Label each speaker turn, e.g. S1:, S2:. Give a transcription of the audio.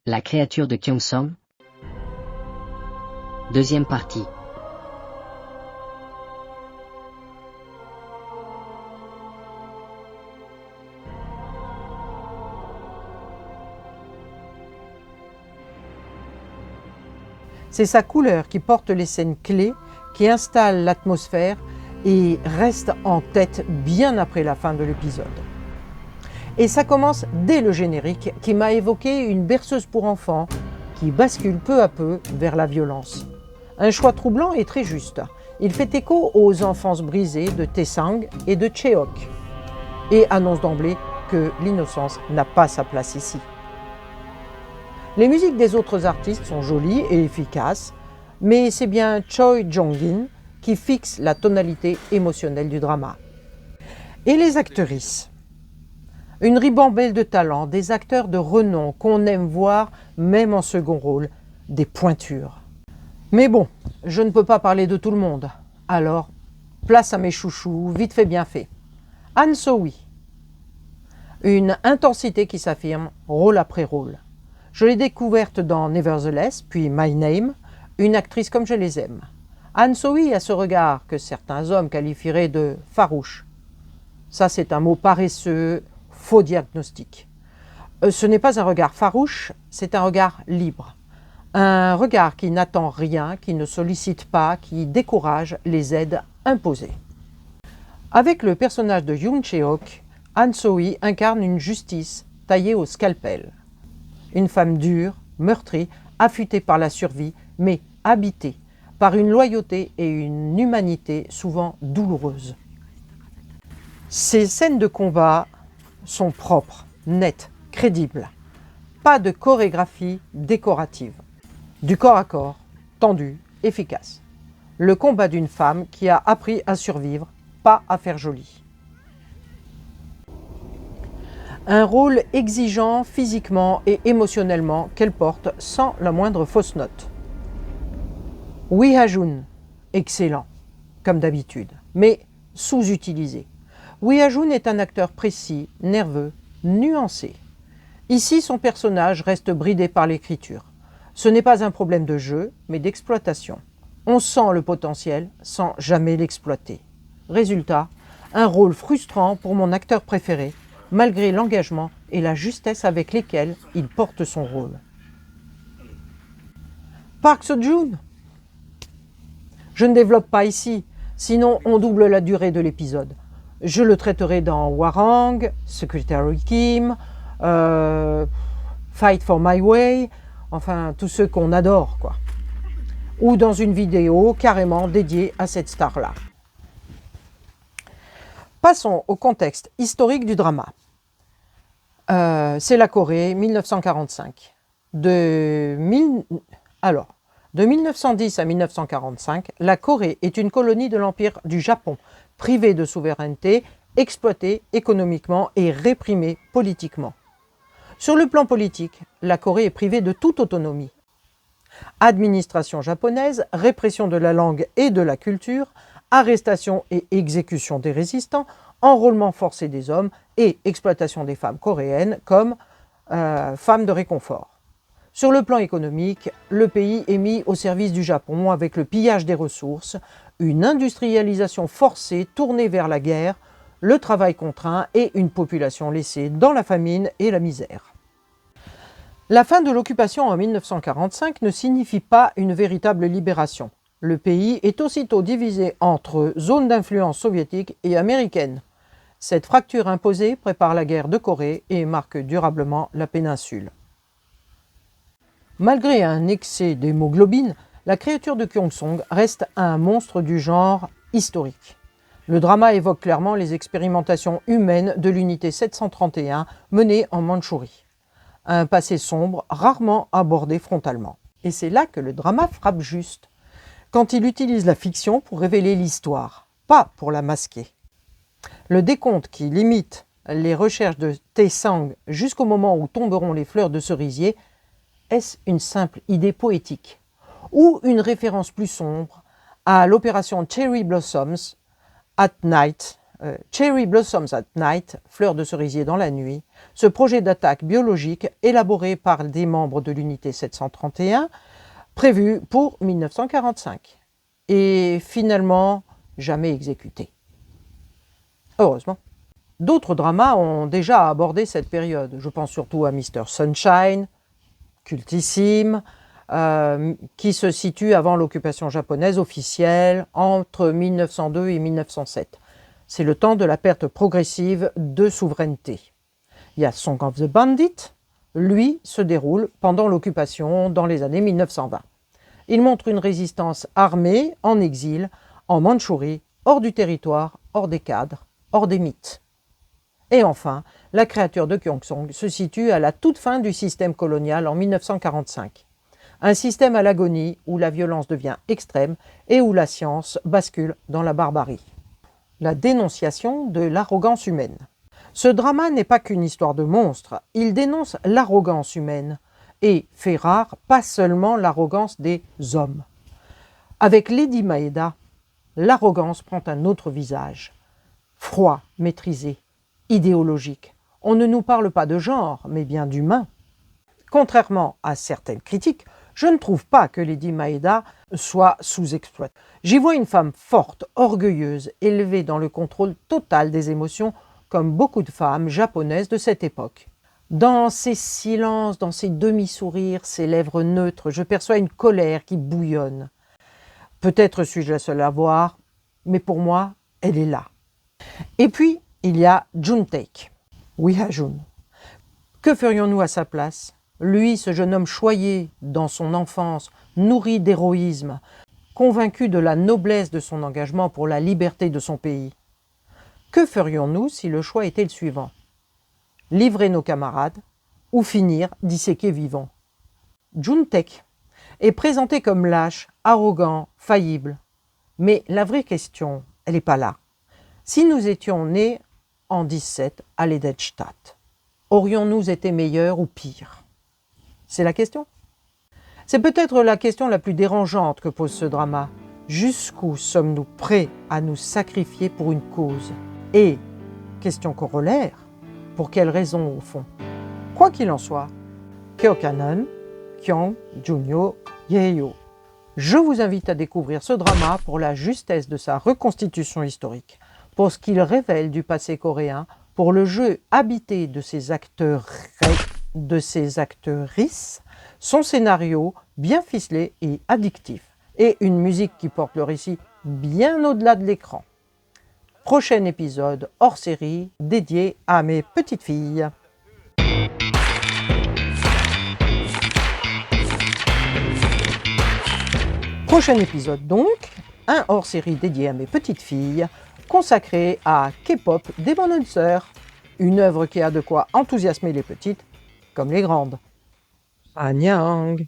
S1: La créature de Kyongsong. Deuxième partie.
S2: C'est sa couleur qui porte les scènes clés, qui installe l'atmosphère et reste en tête bien après la fin de l'épisode. Et ça commence dès le générique qui m'a évoqué une berceuse pour enfants qui bascule peu à peu vers la violence. Un choix troublant et très juste. Il fait écho aux enfances brisées de Tae-sang et de Cheok et annonce d'emblée que l'innocence n'a pas sa place ici. Les musiques des autres artistes sont jolies et efficaces, mais c'est bien Choi Jong-in qui fixe la tonalité émotionnelle du drama. Et les actrices ? Une ribambelle de talents, des acteurs de renom qu'on aime voir même en second rôle, des pointures. Mais bon, je ne peux pas parler de tout le monde, alors place à mes chouchous, vite fait bien fait. Han So-wi, une intensité qui s'affirme rôle après rôle. Je l'ai découverte dans Nevertheless, puis My Name, une actrice comme je les aime. Han So-wi a ce regard que certains hommes qualifieraient de farouche. Ça, c'est un mot paresseux, faux diagnostic. Ce n'est pas un regard farouche, c'est un regard libre. Un regard qui n'attend rien, qui ne sollicite pas, qui décourage les aides imposées. Avec le personnage de Yoon Cheok, Han So-wi incarne une justice taillée au scalpel. Une femme dure, meurtrie, affûtée par la survie, mais habitée par une loyauté et une humanité souvent douloureuses. Ces scènes de combat sont propres, nettes, crédibles. Pas de chorégraphie décorative. Du corps à corps, tendu, efficace. Le combat d'une femme qui a appris à survivre, pas à faire joli. Un rôle exigeant physiquement et émotionnellement qu'elle porte sans la moindre fausse note. Wi Ha-jun, excellent, comme d'habitude, mais sous-utilisé. Wi Ha-jun est un acteur précis, nerveux, nuancé. Ici, son personnage reste bridé par l'écriture. Ce n'est pas un problème de jeu, mais d'exploitation. On sent le potentiel sans jamais l'exploiter. Résultat, un rôle frustrant pour mon acteur préféré, malgré l'engagement et la justesse avec lesquels il porte son rôle. Park Seo-joon. Je ne développe pas ici, sinon on double la durée de l'épisode. Je le traiterai dans Hwarang, Secretary Kim, Fight for My Way, enfin tous ceux qu'on adore, quoi. Ou dans une vidéo carrément dédiée à cette star-là. Passons au contexte historique du drama. C'est la Corée, 1945. De 1910 à 1945, la Corée est une colonie de l'Empire du Japon, privée de souveraineté, exploitée économiquement et réprimée politiquement. Sur le plan politique, la Corée est privée de toute autonomie. Administration japonaise, répression de la langue et de la culture, arrestation et exécution des résistants, enrôlement forcé des hommes et exploitation des femmes coréennes comme femmes de réconfort. Sur le plan économique, le pays est mis au service du Japon avec le pillage des ressources, une industrialisation forcée tournée vers la guerre, le travail contraint et une population laissée dans la famine et la misère. La fin de l'occupation en 1945 ne signifie pas une véritable libération. Le pays est aussitôt divisé entre zones d'influence soviétique et américaine. Cette fracture imposée prépare la guerre de Corée et marque durablement la péninsule. Malgré un excès d'hémoglobine, la créature de Kyongsong reste un monstre du genre historique. Le drama évoque clairement les expérimentations humaines de l'unité 731 menée en Mandchourie. Un passé sombre rarement abordé frontalement. Et c'est là que le drama frappe juste, quand il utilise la fiction pour révéler l'histoire, pas pour la masquer. Le décompte qui limite les recherches de Tae-sang jusqu'au moment où tomberont les fleurs de cerisier, est-ce une simple idée poétique ou une référence plus sombre à l'opération Cherry Blossoms at Night Cherry Blossoms at Night, fleurs de cerisier dans la nuit, ce projet d'attaque biologique élaboré par des membres de l'unité 731, prévu pour 1945, et finalement jamais exécuté. Heureusement. D'autres dramas ont déjà abordé cette période. Je pense surtout à Mr. Sunshine, cultissime, qui se situe avant l'occupation japonaise officielle entre 1902 et 1907. C'est le temps de la perte progressive de souveraineté. Il y a Song of the Bandit, lui se déroule pendant l'occupation dans les années 1920. Il montre une résistance armée en exil, en Mandchourie, hors du territoire, hors des cadres, hors des mythes. Et enfin, La créature de Kyongsong se situe à la toute fin du système colonial en 1945. Un système à l'agonie où la violence devient extrême et où la science bascule dans la barbarie. La dénonciation de l'arrogance humaine. Ce drama n'est pas qu'une histoire de monstres, il dénonce l'arrogance humaine et fait rare pas seulement l'arrogance des hommes. Avec Lady Maeda, l'arrogance prend un autre visage, froid, maîtrisé, idéologique. On ne nous parle pas de genre, mais bien d'humain. Contrairement à certaines critiques, je ne trouve pas que Lady Maeda soit sous-exploitée. J'y vois une femme forte, orgueilleuse, élevée dans le contrôle total des émotions, comme beaucoup de femmes japonaises de cette époque. Dans ses silences, dans ses demi-sourires, ses lèvres neutres, je perçois une colère qui bouillonne. Peut-être suis-je la seule à voir, mais pour moi, elle est là. Et puis, il y a Jun-taek, Wi-ha-jun. Que ferions-nous à sa place ? Lui, ce jeune homme choyé dans son enfance, nourri d'héroïsme, convaincu de la noblesse de son engagement pour la liberté de son pays. Que ferions-nous si le choix était le suivant ? Livrer nos camarades ou finir disséqués vivants ? Jun-taek est présenté comme lâche, arrogant, faillible. Mais la vraie question, elle n'est pas là. Si nous étions nés en 17 à Ledenstadt, aurions-nous été meilleurs ou pires ? C'est la question. C'est peut-être la question la plus dérangeante que pose ce drama. Jusqu'où sommes-nous prêts à nous sacrifier pour une cause ? Et, question corollaire, pour quelles raisons au fond ? Quoi qu'il en soit, Kyokanon, Kyong, Junyo, Yeyo. Je vous invite à découvrir ce drama pour la justesse de sa reconstitution historique, pour ce qu'il révèle du passé coréen, pour le jeu habité de ses acteurs, de ses actrices, son scénario bien ficelé et addictif, et une musique qui porte le récit bien au-delà de l'écran. Prochain épisode hors série dédié à mes petites filles. Prochain épisode donc, un hors série dédié à mes petites filles, consacré à K-pop des bonnes sœurs, une œuvre qui a de quoi enthousiasmer les petites comme les grandes. Annyeong.